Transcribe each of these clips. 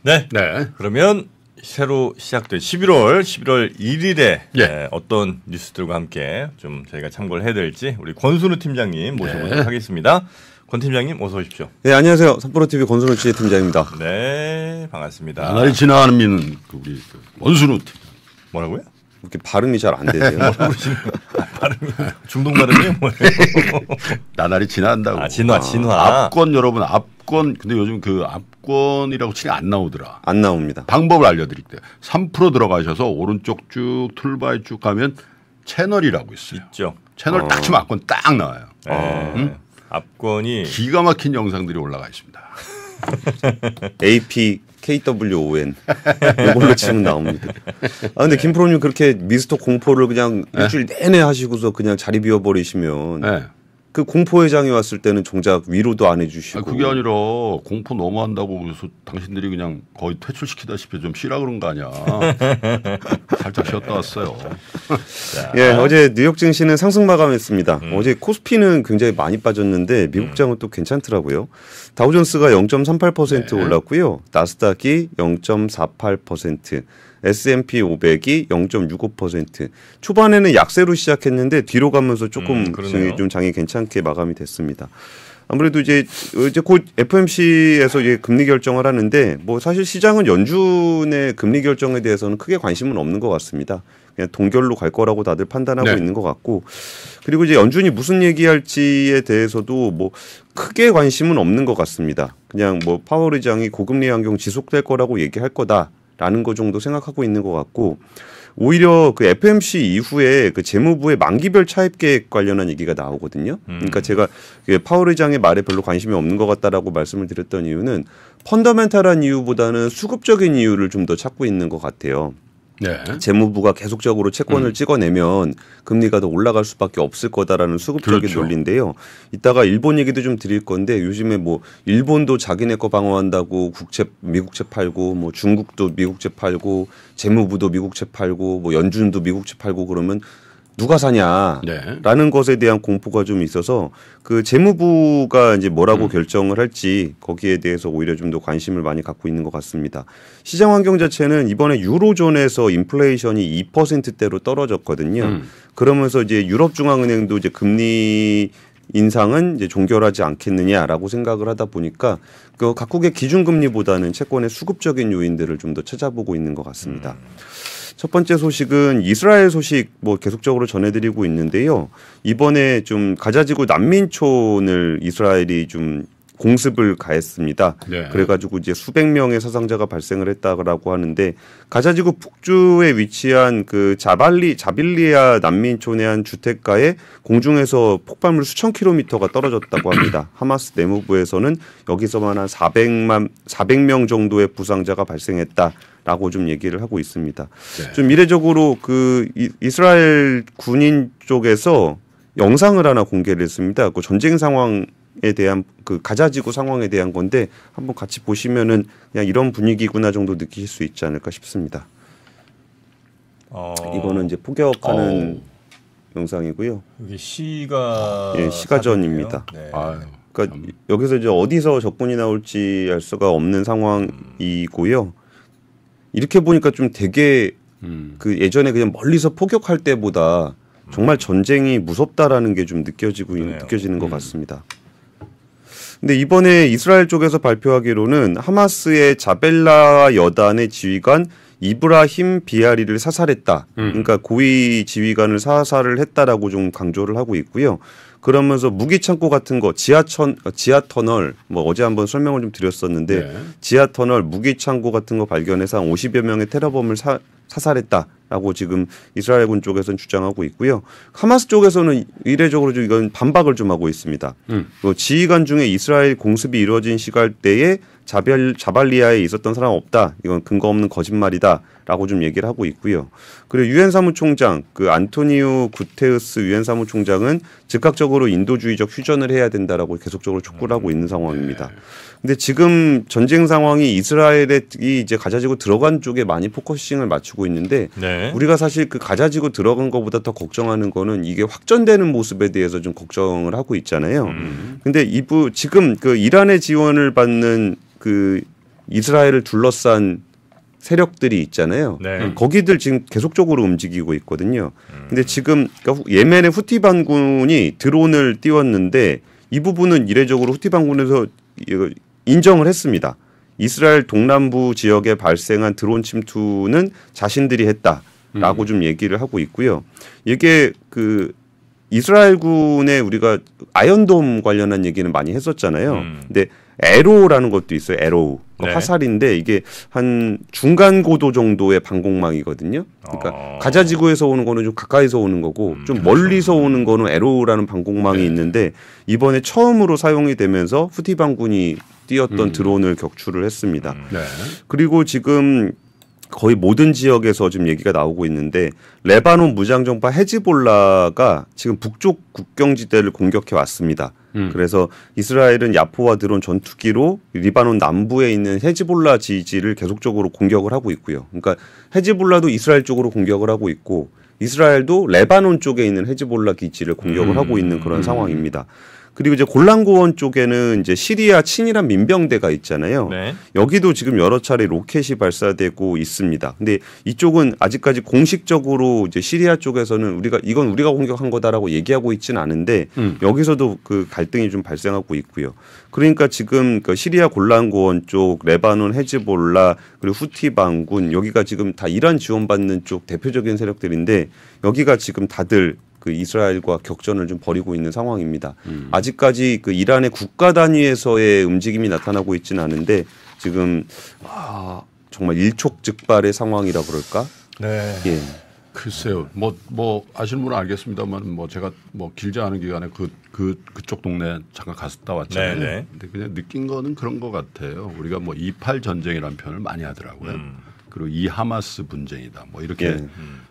네. 네. 그러면 새로 시작된 11월 1일에 예. 어떤 뉴스들과 함께 좀 저희가 참고를 해야 될지 우리 권순우 팀장님 모셔보도록 네. 하겠습니다. 권 팀장님 어서 오십시오. 네, 안녕하세요. 삿포로TV 권순우 씨 팀장입니다. 네, 반갑습니다. 나날이 지나가는 우리 원순우 팀. 뭐라고요? 이렇게 발음이 잘 안 되세요. 발음이 중동 발음이에요? 뭐예요? 나날이 지나간다고. 아, 진화. 압권 여러분, 압권. 근데 요즘 그 압권이라고 치면 안 나오더라. 안 나옵니다. 방법을 알려드릴게요. 3% 들어가셔서 오른쪽 쭉 툴바에 쭉 가면 채널이라고 있어요. 있죠. 채널 딱 치면 압권 딱 나와요. 네. 응? 압권이 기가 막힌 영상들이 올라가 있습니다. APKWON 이걸로 치면 나옵니다. 아 근데 김프로님 그렇게 미스터 공포를 그냥 일주일 내내 하시고서 그냥 자리 비워버리시면 네. 그 공포회장이 왔을 때는 정작 위로도 안 해주시고. 그게 아니라 공포 너무 한다고 그래서 당신들이 그냥 거의 퇴출시키다시피 좀 쉬라 그런 거 아니야. 살짝 쉬었다 왔어요. 예, 어제 뉴욕 증시는 상승 마감했습니다. 어제 코스피는 굉장히 많이 빠졌는데 미국장은 또 괜찮더라고요. 다우존스가 0.38% 네. 올랐고요. 나스닥이 0.48%. S&P 500이 0.65%. 초반에는 약세로 시작했는데 뒤로 가면서 조금 좀 장이 괜찮게 마감이 됐습니다. 아무래도 이제 곧 FOMC에서 이제 금리 결정을 하는데 뭐 사실 시장은 연준의 금리 결정에 대해서는 크게 관심은 없는 것 같습니다. 그냥 동결로 갈 거라고 다들 판단하고 네. 있는 것 같고, 그리고 이제 연준이 무슨 얘기할지에 대해서도 뭐 크게 관심은 없는 것 같습니다. 그냥 뭐 파월 의장이 고금리 환경 지속될 거라고 얘기할 거다라는 거 정도 생각하고 있는 것 같고, 오히려 그 FOMC 이후에 그 재무부의 만기별 차입 계획 관련한 얘기가 나오거든요. 그러니까 제가 파월 의장의 말에 별로 관심이 없는 것 같다라고 말씀을 드렸던 이유는 펀더멘탈한 이유보다는 수급적인 이유를 좀 더 찾고 있는 것 같아요. 네. 재무부가 계속적으로 채권을 찍어내면 금리가 더 올라갈 수밖에 없을 거다라는 수급적인 그렇죠. 논리인데요. 이따가 일본 얘기도 좀 드릴 건데 요즘에 뭐 일본도 자기네 거 방어한다고 미국채 팔고 뭐 중국도 미국채 팔고 재무부도 미국채 팔고 뭐 연준도 미국채 팔고 그러면 누가 사냐라는 것에 대한 공포가 좀 있어서 그 재무부가 이제 뭐라고 결정을 할지 거기에 대해서 오히려 좀 더 관심을 많이 갖고 있는 것 같습니다. 시장 환경 자체는 이번에 유로존에서 인플레이션이 2%대로 떨어졌거든요. 그러면서 이제 유럽중앙은행도 이제 금리 인상은 이제 종결하지 않겠느냐라고 생각을 하다 보니까 그 각국의 기준금리보다는 채권의 수급적인 요인들을 좀 더 찾아보고 있는 것 같습니다. 첫 번째 소식은 이스라엘 소식 뭐 계속적으로 전해드리고 있는데요. 이번에 좀 가자지구 난민촌을 이스라엘이 좀 공습을 가했습니다. 네. 그래가지고 이제 수백 명의 사상자가 발생을 했다고 하는데 가자지구 북주에 위치한 그 자빌리아 난민촌의 한 주택가에 공중에서 폭발물 수천 킬로미터가 떨어졌다고 합니다. 하마스 내무부에서는 여기서만 한 400명 정도의 부상자가 발생했다라고 좀 얘기를 하고 있습니다. 네. 좀 이례적으로 그 이스라엘 군인 쪽에서 영상을 하나 공개를 했습니다. 그 전쟁 상황에 대한 그 가자지구 상황에 대한 건데 한번 같이 보시면은 그냥 이런 분위기구나 정도 느끼실 수 있지 않을까 싶습니다. 이거는 이제 폭격하는 영상이고요. 이게 시가 예, 시가전입니다. 네. 아유. 그러니까 여기서 이제 어디서 적군이 나올지 알 수가 없는 상황이고요. 이렇게 보니까 좀 되게 그 예전에 그냥 멀리서 포격할 때보다 정말 전쟁이 무섭다라는 게 좀 느껴지는 것 같습니다. 근데 이번에 이스라엘 쪽에서 발표하기로는 하마스의 자벨라 여단의 지휘관 이브라힘 비아리를 사살했다. 그러니까 고위 지휘관을 사살을 했다라고 좀 강조를 하고 있고요. 그러면서 무기 창고 같은 거 지하 터널 뭐 어제 한번 설명을 좀 드렸었는데 네. 지하 터널 무기 창고 같은 거 발견해서 한 50여 명의 테러범을 사살했다라고 지금 이스라엘군 쪽에서는 주장하고 있고요. 하마스 쪽에서는 이례적으로 좀 이건 반박을 좀 하고 있습니다. 지휘관 중에 이스라엘 공습이 이루어진 시간대에 자발리아에 있었던 사람 없다. 이건 근거 없는 거짓말이다라고 좀 얘기를 하고 있고요. 그리고 유엔 사무총장 그 안토니오 구테우스 유엔 사무총장은 즉각적으로 인도주의적 휴전을 해야 된다라고 계속적으로 촉구를 하고 있는 상황입니다. 근데 지금 전쟁 상황이 이스라엘이 이제 가자지구 들어간 쪽에 많이 포커싱을 맞추고 있는데 네. 우리가 사실 그 가자지구 들어간 것보다 더 걱정하는 거는 이게 확전되는 모습에 대해서 좀 걱정을 하고 있잖아요. 근데 지금 그 이란의 지원을 받는 그 이스라엘을 둘러싼 세력들이 있잖아요. 네. 거기들 지금 계속적으로 움직이고 있거든요. 근데 지금 그러니까 예멘의 후티 반군이 드론을 띄웠는데 이 부분은 이례적으로 후티 반군에서 인정을 했습니다. 이스라엘 동남부 지역에 발생한 드론 침투는 자신들이 했다라고 좀 얘기를 하고 있고요. 이게 그 이스라엘군의 우리가 아이언돔 관련한 얘기는 많이 했었잖아요. 근데 에로라는 것도 있어요. 에로우. 네. 화살인데 이게 한 중간 고도 정도의 방공망이거든요. 그러니까 가자 지구에서 오는 거는 좀 가까이서 오는 거고 좀 멀리서 오는 거는 에로우라는 방공망이 네. 있는데 이번에 처음으로 사용이 되면서 후티 반군이 띄었던 드론을 격추를 했습니다. 네. 그리고 지금 거의 모든 지역에서 지금 얘기가 나오고 있는데 레바논 무장정파 헤즈볼라가 지금 북쪽 국경지대를 공격해 왔습니다. 그래서 이스라엘은 야포와 드론 전투기로 리바논 남부에 있는 헤즈볼라 지지를 계속적으로 공격을 하고 있고요. 그러니까 헤즈볼라도 이스라엘 쪽으로 공격을 하고 있고 이스라엘도 레바논 쪽에 있는 헤즈볼라 기지를 공격을 하고 있는 그런 상황입니다. 그리고 이제 골란고원 쪽에는 이제 시리아 친이란 민병대가 있잖아요. 네. 여기도 지금 여러 차례 로켓이 발사되고 있습니다. 근데 이쪽은 아직까지 공식적으로 이제 시리아 쪽에서는 이건 우리가 공격한 거다라고 얘기하고 있지는 않은데 여기서도 그 갈등이 좀 발생하고 있고요. 그러니까 지금 그 시리아 골란고원 쪽, 레바논 헤즈볼라 그리고 후티 반군 여기가 지금 다 이란 지원받는 쪽 대표적인 세력들인데 여기가 지금 다들 그 이스라엘과 격전을 좀 벌이고 있는 상황입니다. 아직까지 그 이란의 국가 단위에서의 움직임이 나타나고 있지는 않은데 지금 정말 일촉즉발의 상황이라 그럴까? 네. 예. 글쎄요. 뭐 아시는 분은 알겠습니다만 뭐 제가 뭐 길지 않은 기간에 그쪽 동네 잠깐 갔다 왔잖아요. 네네. 근데 그냥 느낀 거는 그런 것 같아요. 우리가 뭐 28 전쟁이라는 표현을 많이 하더라고요. 그리고 이 하마스 분쟁이다. 뭐 이렇게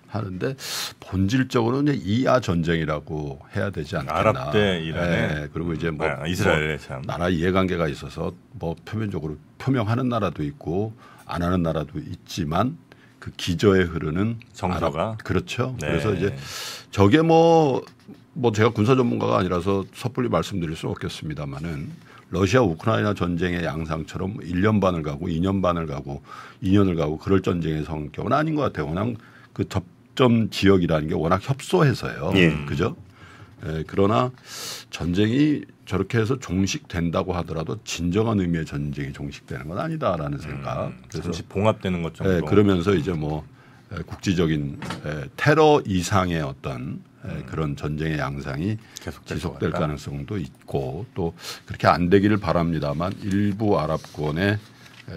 하는데 본질적으로는 이하 전쟁이라고 해야 되지 않겠나. 아랍 대 이란의 네. 그리고 이제 뭐 이스라엘의 참 나라 이해관계가 있어서 뭐 표면적으로 표명하는 나라도 있고 안 하는 나라도 있지만 그 기저에 흐르는 정서가 아랍, 그렇죠. 네. 그래서 이제 저게 뭐 제가 군사 전문가가 아니라서 섣불리 말씀드릴 수는 없겠습니다만은 러시아 우크라이나 전쟁의 양상처럼 1년 반을 가고 2년 반을 가고 2년을 가고 그럴 전쟁의 성격은 아닌 것 같아요. 워낙 그 접점 지역이라는 게 워낙 협소해서요. 그죠? 예, 그러나 전쟁이 저렇게 해서 종식된다고 하더라도 진정한 의미의 전쟁이 종식되는 건 아니다라는 생각. 그래서 잠시 봉합되는 것 정도. 예, 그러면서 이제 뭐 국지적인 테러 이상의 어떤 그런 전쟁의 양상이 지속될 가능성도 있고 또 그렇게 안 되기를 바랍니다만 일부 아랍권의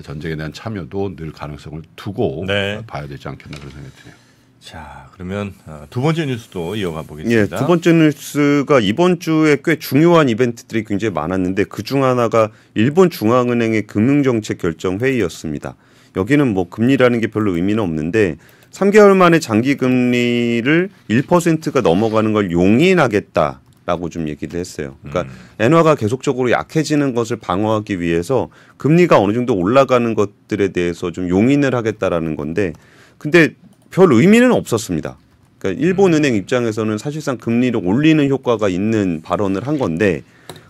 전쟁에 대한 참여도 늘 가능성을 두고 봐야 되지 않겠나 그런 생각이 드네요. 자, 그러면 두 번째 뉴스도 이어가 보겠습니다. 예, 두 번째 뉴스가 이번 주에 꽤 중요한 이벤트들이 굉장히 많았는데 그중 하나가 일본 중앙은행의 금융정책 결정 회의였습니다. 여기는 뭐 금리라는 게 별로 의미는 없는데 3개월 만에 장기 금리를 1%가 넘어가는 걸 용인하겠다라고 좀 얘기를 했어요. 그러니까 엔화가 계속적으로 약해지는 것을 방어하기 위해서 금리가 어느 정도 올라가는 것들에 대해서 좀 용인을 하겠다라는 건데 근데 별 의미는 없었습니다. 그러니까 일본 은행 입장에서는 사실상 금리를 올리는 효과가 있는 발언을 한 건데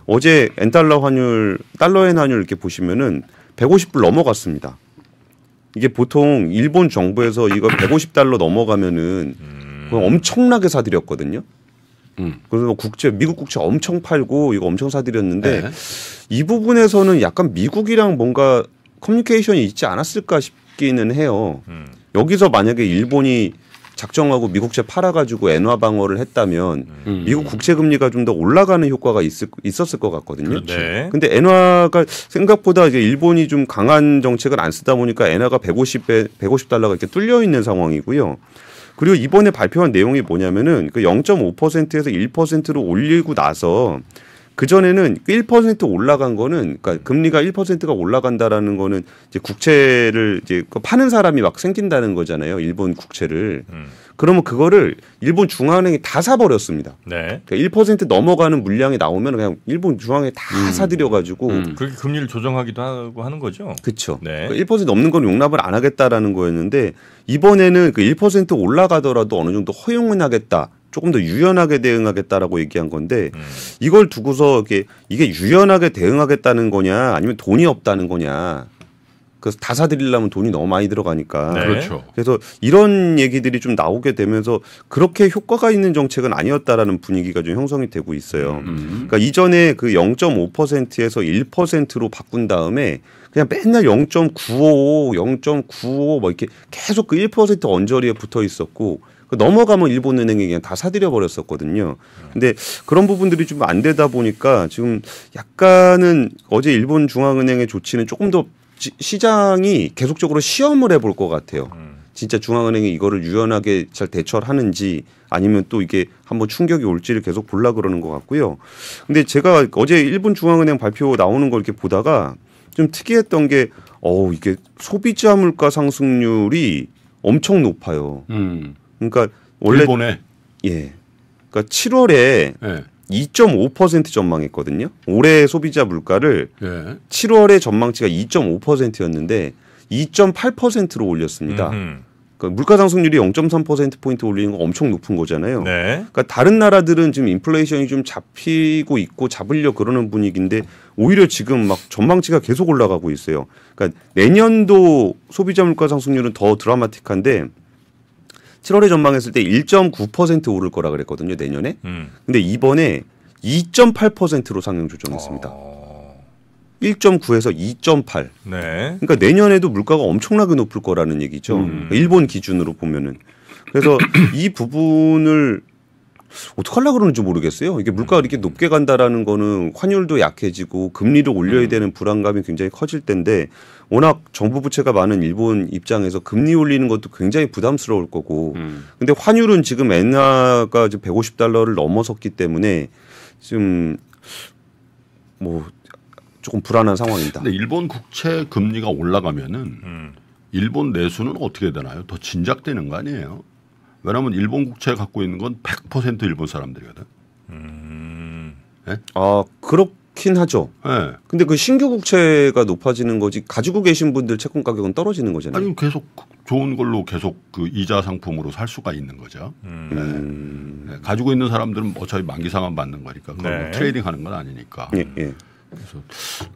어제 엔달러 환율, 달러엔 환율 이렇게 보시면은 150불 넘어갔습니다. 이게 보통 일본 정부에서 이거 150달러 넘어가면은 엄청나게 사들였거든요. 그래서 미국 국채 엄청 팔고 이거 엄청 사들였는데 이 부분에서는 약간 미국이랑 뭔가 커뮤니케이션이 있지 않았을까 싶기는 해요. 여기서 만약에 일본이 작정하고 미국채 팔아가지고 엔화 방어를 했다면 미국 국채 금리가 좀 더 올라가는 효과가 있었을 것 같거든요. 네. 근데 엔화가 생각보다 이제 일본이 좀 강한 정책을 안 쓰다 보니까 엔화가 150달러가 이렇게 뚫려 있는 상황이고요. 그리고 이번에 발표한 내용이 뭐냐면은 그 0.5%에서 1%로 올리고 나서 그전에는 1% 올라간 거는 그러니까 금리가 1%가 올라간다라는 거는 이제 국채를 이제 파는 사람이 막 생긴다는 거잖아요. 일본 국채를. 그러면 그거를 일본 중앙은행이 다 사버렸습니다. 네. 그러니까 1% 넘어가는 물량이 나오면 그냥 일본 중앙에 다 사들여가지고 그렇게 금리를 조정하기도 하고 하는 거죠. 그렇죠. 네. 1% 넘는 건 용납을 안 하겠다라는 거였는데 이번에는 그 1% 올라가더라도 어느 정도 허용은 하겠다. 조금 더 유연하게 대응하겠다라고 얘기한 건데 이걸 두고서 이게 유연하게 대응하겠다는 거냐 아니면 돈이 없다는 거냐 그래서 다 사들이려면 돈이 너무 많이 들어가니까. 네. 그렇죠. 그래서 이런 얘기들이 좀 나오게 되면서 그렇게 효과가 있는 정책은 아니었다라는 분위기가 좀 형성이 되고 있어요. 그러니까 이전에 그 0.5%에서 1%로 바꾼 다음에 그냥 맨날 0.95, 0.95 뭐 이렇게 계속 그 1% 언저리에 붙어 있었고 넘어가면 일본은행이 그냥 다 사들여 버렸었거든요. 근데 그런 부분들이 좀 안 되다 보니까 지금 약간은 어제 일본 중앙은행의 조치는 조금 더 시장이 계속적으로 시험을 해볼 것 같아요. 진짜 중앙은행이 이거를 유연하게 잘 대처를 하는지 아니면 또 이게 한번 충격이 올지를 계속 보려 그러는 것 같고요. 근데 제가 어제 일본 중앙은행 발표 나오는 걸 이렇게 보다가 좀 특이했던 게 이게 소비자 물가 상승률이 엄청 높아요. 그러니까 원래 일본에 그러니까 7월에 2.5% 전망했거든요. 올해 소비자 물가를 7월에 전망치가 2.5%였는데 2.8%로 올렸습니다. 그러니까 물가 상승률이 0.3%포인트 올리는 건 엄청 높은 거잖아요. 네. 그러니까 다른 나라들은 지금 인플레이션이 좀 잡히고 있고 잡으려 그러는 분위기인데 오히려 지금 막 전망치가 계속 올라가고 있어요. 그러니까 내년도 소비자 물가 상승률은 더 드라마틱한데 7월에 전망했을 때 1.9% 오를 거라 그랬거든요, 내년에. 근데 이번에 2.8%로 상향 조정했습니다. 1.9에서 2.8. 네. 그러니까 내년에도 물가가 엄청나게 높을 거라는 얘기죠. 그러니까 일본 기준으로 보면은. 그래서 이 부분을 어떻게 하려고 그러는지 모르겠어요. 이게 물가가 이렇게 높게 간다라는 거는 환율도 약해지고 금리를 올려야 되는 불안감이 굉장히 커질 텐데 워낙 정부 부채가 많은 일본 입장에서 금리 올리는 것도 굉장히 부담스러울 거고 근데 환율은 지금 엔화가 지금 150달러를 넘어섰기 때문에 지금 뭐 조금 불안한 상황입니다. 근데 일본 국채 금리가 올라가면은 일본 내수는 어떻게 되나요? 더 진작되는 거 아니에요? 왜냐하면 일본 국채 갖고 있는 건 100% 일본 사람들이거든. 네? 아 그렇긴 하죠. 네. 근데 그 신규 국채가 높아지는 거지 가지고 계신 분들 채권 가격은 떨어지는 거잖아요. 아니 계속 좋은 걸로 계속 그 이자 상품으로 살 수가 있는 거죠. 네. 가지고 있는 사람들은 어차피 만기상환 받는 거니까 그걸 네. 뭐 트레이딩하는 건 아니니까. 예. 그래서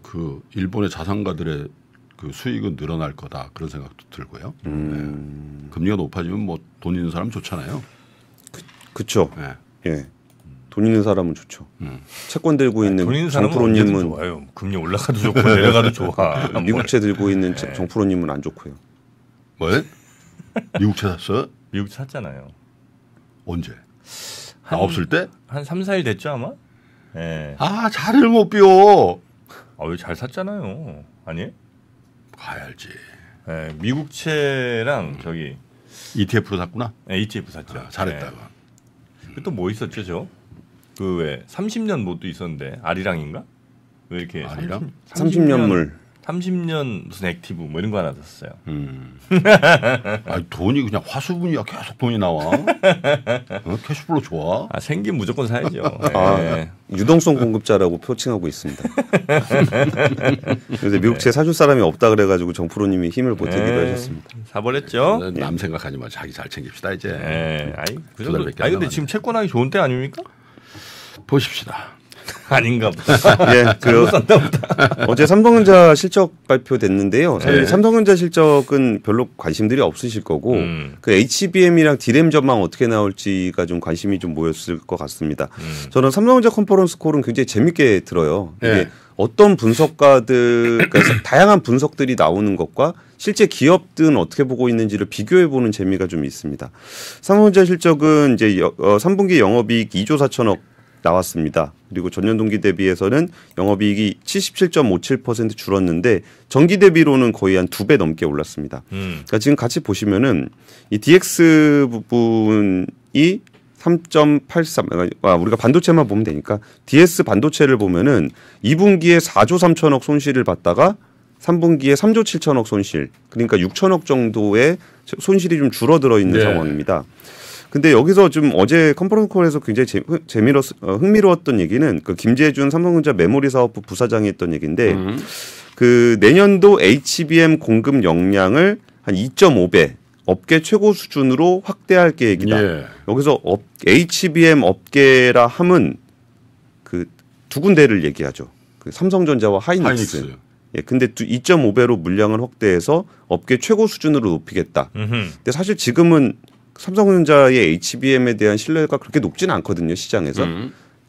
그 일본의 자산가들의 그 수익은 늘어날 거다 그런 생각도 들고요. 네. 금리가 높아지면 뭐 돈 있는 사람 좋잖아요. 그렇죠. 네. 예. 돈 있는 사람은 좋죠. 채권 들고 있는 돈 있는 사람은 언제든 정프로님은 좋아요. 금리 올라가도 좋고 내려가도 좋아. 미국채 들고 있는 정프로님은 안 좋고요. 뭐? 미국채 샀어요? 미국 샀잖아요. 언제? 나 없을 때? 한 3, 4일 됐죠 아마? 예. 아 자리를 못 비워. 왜 잘 샀잖아요. 아니? 가야지. 예, 미국채랑 저기 ETF로 샀구나. ETF 샀죠. 아, 잘했다. 또 뭐 있었죠, 저? 그 왜 30년 뭐 또 있었는데 아리랑인가? 왜 이렇게 아리랑? 30년물. 30년 무슨 액티브 뭐 이런 거 하나 샀어요. 아니, 돈이 그냥 화수분이야. 계속 돈이 나와. 캐시플로 좋아. 생긴 무조건 사야죠. 예. 유동성 공급자라고 표칭하고 있습니다. 그래서 미국채 사줄 사람이 없다 그래가지고 정프로님이 힘을 보태기도 하셨습니다. 사버렸죠. 남 생각하지 마. 자기 잘 챙깁시다 이제. 예. 아이, 그 두 정도. 달밖에 안 아니 근데 남았네. 지금 채권하기 좋은 때 아닙니까? 보십시다. 아닌가 보다. 예, 어제 삼성전자 실적 발표됐는데요. 사실 네. 삼성전자 실적은 별로 관심들이 없으실 거고 그 HBM이랑 D램 전망 어떻게 나올지가 좀 관심이 좀 모였을 것 같습니다. 저는 삼성전자 컨퍼런스 콜은 굉장히 재밌게 들어요. 이게 네. 어떤 분석가들, 그러니까 다양한 분석들이 나오는 것과 실제 기업들은 어떻게 보고 있는지를 비교해 보는 재미가 좀 있습니다. 삼성전자 실적은 이제 3분기 영업이익 2조 4천억 나왔습니다. 그리고 전년 동기 대비해서는 영업이익이 77.57% 줄었는데 전기 대비로는 거의 한 2배 넘게 올랐습니다. 그러니까 지금 같이 보시면은 이 DX 부분이 3.83. 우리가 반도체만 보면 되니까 DS 반도체를 보면은 2분기에 4조 3천억 손실을 봤다가 3분기에 3조 7천억 손실. 그러니까 6천억 정도의 손실이 좀 줄어들어 있는 네. 상황입니다. 근데 여기서 좀 어제 컨퍼런스 콜에서 굉장히 흥미로웠던 얘기는 그 김재준 삼성전자 메모리 사업부 부사장이 했던 얘기인데 그 내년도 HBM 공급 역량을 한 2.5배 업계 최고 수준으로 확대할 계획이다. 예. 여기서 HBM 업계라 함은 그 두 군데를 얘기하죠. 그 삼성전자와 하이닉스. 예, 근데 2.5배로 물량을 확대해서 업계 최고 수준으로 높이겠다. 근데 사실 지금은 삼성전자의 HBM에 대한 신뢰가 그렇게 높지는 않거든요, 시장에서.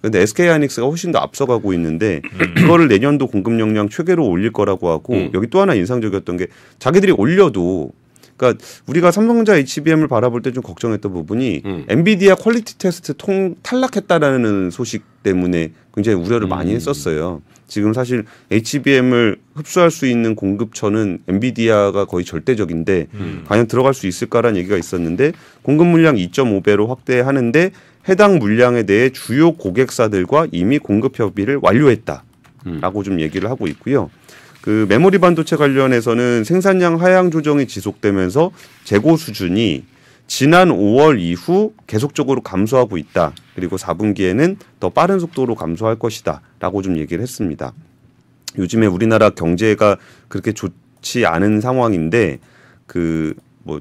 근데 SK하이닉스가 훨씬 더 앞서가고 있는데 그거를 내년도 공급 용량 최대로 올릴 거라고 하고 여기 또 하나 인상적이었던 게 자기들이 올려도 그러니까 우리가 삼성전자 HBM을 바라볼 때 좀 걱정했던 부분이 엔비디아 퀄리티 테스트 탈락했다라는 소식 때문에 굉장히 우려를 많이 했었어요. 지금 사실 HBM을 흡수할 수 있는 공급처는 엔비디아가 거의 절대적인데 과연 들어갈 수 있을까라는 얘기가 있었는데 공급 물량 2.5배로 확대하는데 해당 물량에 대해 주요 고객사들과 이미 공급 협의를 완료했다라고 좀 얘기를 하고 있고요. 그 메모리 반도체 관련해서는 생산량 하향 조정이 지속되면서 재고 수준이 지난 5월 이후 계속적으로 감소하고 있다. 그리고 4분기에는 더 빠른 속도로 감소할 것이다라고 좀 얘기를 했습니다. 요즘에 우리나라 경제가 그렇게 좋지 않은 상황인데 그 뭐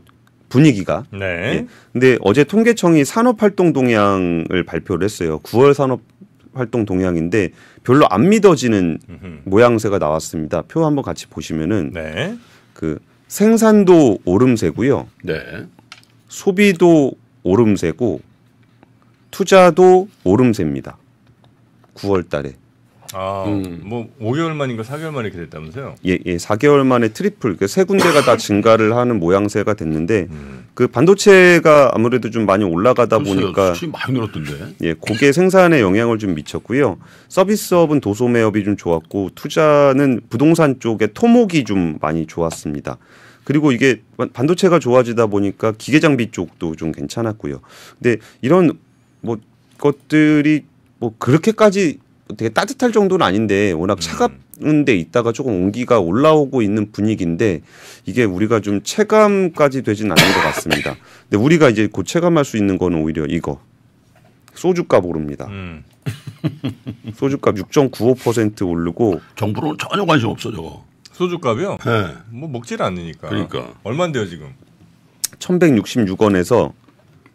분위기가. 네. 예. 근데 어제 통계청이 산업활동 동향을 발표를 했어요. 9월 산업활동 동향인데 별로 안 믿어지는 모양새가 나왔습니다. 표 한번 같이 보시면은 네. 그 생산도 오름세고요. 네. 소비도 오름세고 투자도 오름세입니다. 9월 달에. 아, 뭐 5개월 만인가 4개월 만에 이렇게 됐다면서요? 예, 4개월 만에 트리플, 세 군데가 다 증가를 하는 모양새가 됐는데 그 반도체가 아무래도 좀 많이 올라가다 보니까 수출이 많이 늘었던데. 예, 고객 생산에 영향을 좀 미쳤고요. 서비스업은 도소매업이 좀 좋았고 투자는 부동산 쪽에 토목이 좀 많이 좋았습니다. 그리고 이게 반도체가 좋아지다 보니까 기계장비 쪽도 좀 괜찮았고요. 근데 이런 뭐 것들이 뭐 그렇게까지 되게 따뜻할 정도는 아닌데 워낙 차가운 데 있다가 조금 온기가 올라오고 있는 분위기인데 이게 우리가 좀 체감까지 되진 않는 것 같습니다. 근데 우리가 이제 곧 체감할 수 있는 거는 오히려 이거 소주값 오릅니다. 소주값 6.95% 오르고 정부는 전혀 관심 없어 저거. 소주값이요? 네. 뭐 먹질 않으니까. 그러니까. 얼마인데요 지금? 1,166원에서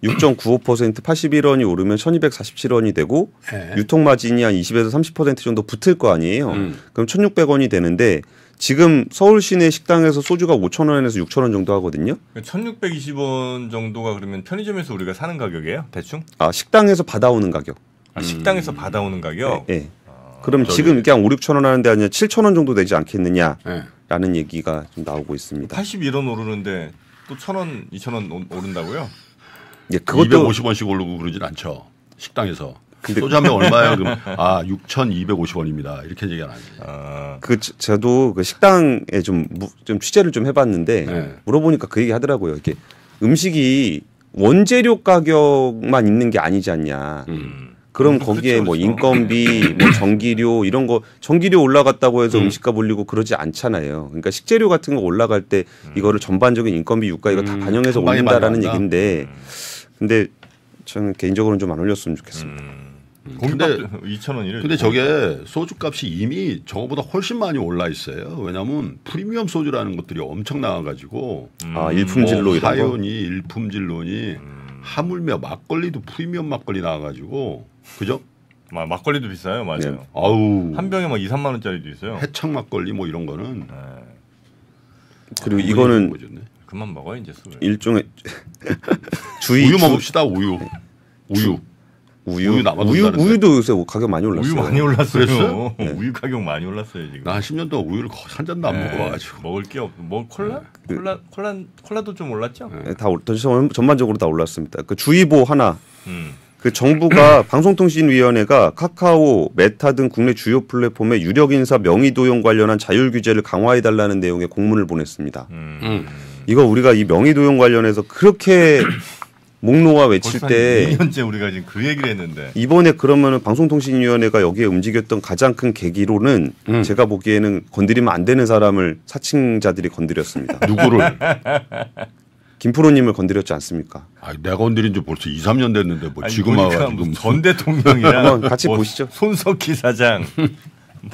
6.95% 81원이 오르면 1,247원이 되고 네. 유통 마진이 한 20에서 30% 정도 붙을 거 아니에요. 그럼 1,600원이 되는데 지금 서울 시내 식당에서 소주가 5,000원에서 6,000원 정도 하거든요. 1,620원 정도가 그러면 편의점에서 우리가 사는 가격이에요? 대충? 아, 식당에서 받아오는 가격. 아, 식당에서 받아오는 가격? 예. 그럼 지금 그냥 5, 6천 원 하는데 아니라 7천 원 정도 되지 않겠느냐라는 네. 얘기가 좀 나오고 있습니다. 81원 오르는데 또 1,000원, 2,000원 오른다고요? 예, 그것도 250원씩 오르고 그러진 않죠. 식당에서. 소주 한 병 얼마예요? 그럼 6,250원입니다. 이렇게 얘기가 나지. 저도 그 식당에 좀 취재를 좀 해봤는데 네. 물어보니까 그 얘기 하더라고요. 이렇게 음식이 원재료 가격만 있는 게 아니지 않냐. 그럼 거기에 그렇죠, 뭐 그렇죠. 인건비, 뭐 전기료 이런 거 전기료 올라갔다고 해서 음식값 올리고 그러지 않잖아요. 그러니까 식재료 같은 거 올라갈 때 이거를 전반적인 인건비, 유가 이거 다 반영해서 한 방에 올린다라는 반영한다. 얘기인데, 근데 저는 개인적으로는 좀 안 올렸으면 좋겠습니다. 공깃밥도 2,000원이래요. 근데 저게 소주값이 이미 저거보다 훨씬 많이 올라 있어요. 왜냐하면 프리미엄 소주라는 것들이 엄청 나와가지고 아, 일품질로 이런 거. 하연이 일품질로니 하물며 막걸리도 프리미엄 막걸리 나와가지고 그죠? 막걸리도 비싸요, 맞아요. 네. 아우 한 병에 막 2, 3만 원짜리도 있어요. 해창 막걸리 뭐 이런 거는 그리고 이거는 그만 먹어 이제 술. 일종의 우유 먹읍시다 우유. 우유 남아돈다는데. 우유도 요새 많이 많이 올랐어요. 우유 많이 올랐어요. 그랬어요? 네. 우유 가격 많이 올랐어요 지금. 나 한 10년 동안 우유를 한 잔도 안 네. 먹어봐가지고. 먹을 게 없. 뭐 콜라? 콜라도 좀 올랐죠. 네, 전반적으로 다 올랐습니다. 그 주의보 하나. 음. 그 정부가 방송통신위원회가 카카오, 메타 등 국내 주요 플랫폼의 유력 인사 명의 도용 관련한 자율 규제를 강화해달라는 내용의 공문을 보냈습니다. 이거 우리가 이 명의 도용 관련해서 그렇게 목놓아 외칠 벌써 때 2년째 우리가 지금 그 얘기를 했는데. 이번에 그러면은 방송통신위원회가 여기에 움직였던 가장 큰 계기로는 제가 보기에는 건드리면 안 되는 사람을 사칭자들이 건드렸습니다. 누구를? 김프로님을 건드렸지 않습니까? 내가 건드린 지 벌써 2, 3년 됐는데 뭐 아니, 지금 보니까 와가지고 뭐 전 대통령이랑 한번 같이 보시죠. 손석희 사장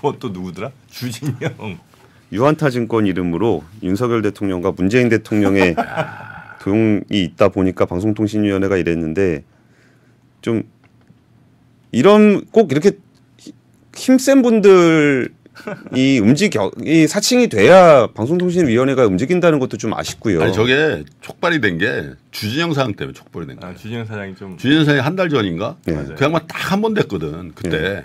뭐 또 누구더라? 주진영. 유한타증권 이름으로 윤석열 대통령과 문재인 대통령의 도용이 있다 보니까 방송통신위원회가 이랬는데 좀 이런 꼭 이렇게 힘센 분들 이 사칭이 돼야 방송통신위원회가 움직인다는 것도 좀 아쉽고요. 아니 저게 촉발이 된 게 주진영 사장 때문에 촉발이 된 거예요. 주진영 사장이 좀 주진영 사장이 한 달 전인가 네. 그 양반 딱 한 번 됐거든. 그때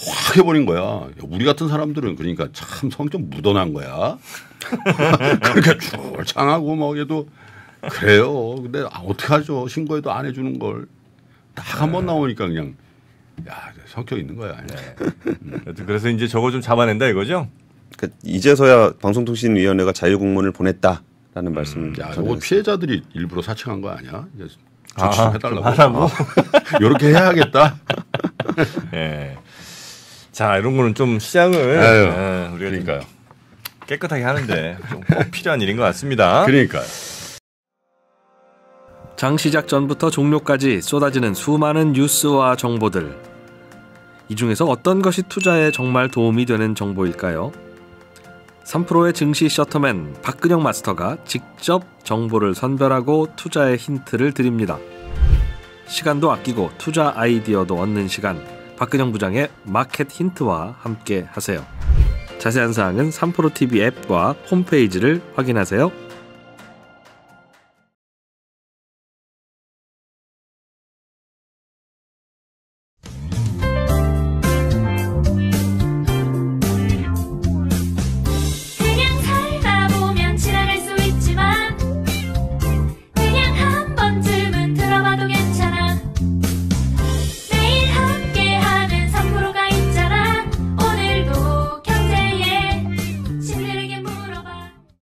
확 해버린 거야. 우리 같은 사람들은 그러니까 참 성격 묻어난 거야. 그러니까 출창하고 뭐 해도 그래요. 근데 어떡하죠. 신고해도 안 해주는 걸 딱 한 번 나오니까 그냥 야 성격 있는 거야. 그래서 이제 저거 좀 잡아낸다 이거죠? 그러니까 이제서야 방송통신위원회가 자율공문을 보냈다라는 말씀을 야, 전해드렸습니다. 이거 피해자들이 일부러 사칭한 거 아니야? 이제 조치 좀 해달라고. 하라고? 이렇게 해야겠다. 예. 자 이런 거는 좀 시장을 아유, 우리가 좀 그러니까요. 깨끗하게 하는데 좀 꼭 필요한 일인 것 같습니다. 그러니까요. 장 시작 전부터 종료까지 쏟아지는 수많은 뉴스와 정보들. 이 중에서 어떤 것이 투자에 정말 도움이 되는 정보일까요? 3프로의 증시 셔터맨 박근영 마스터가 직접 정보를 선별하고 투자의 힌트를 드립니다. 시간도 아끼고 투자 아이디어도 얻는 시간, 박근영 부장의 마켓 힌트와 함께 하세요. 자세한 사항은 3프로 TV 앱과 홈페이지를 확인하세요.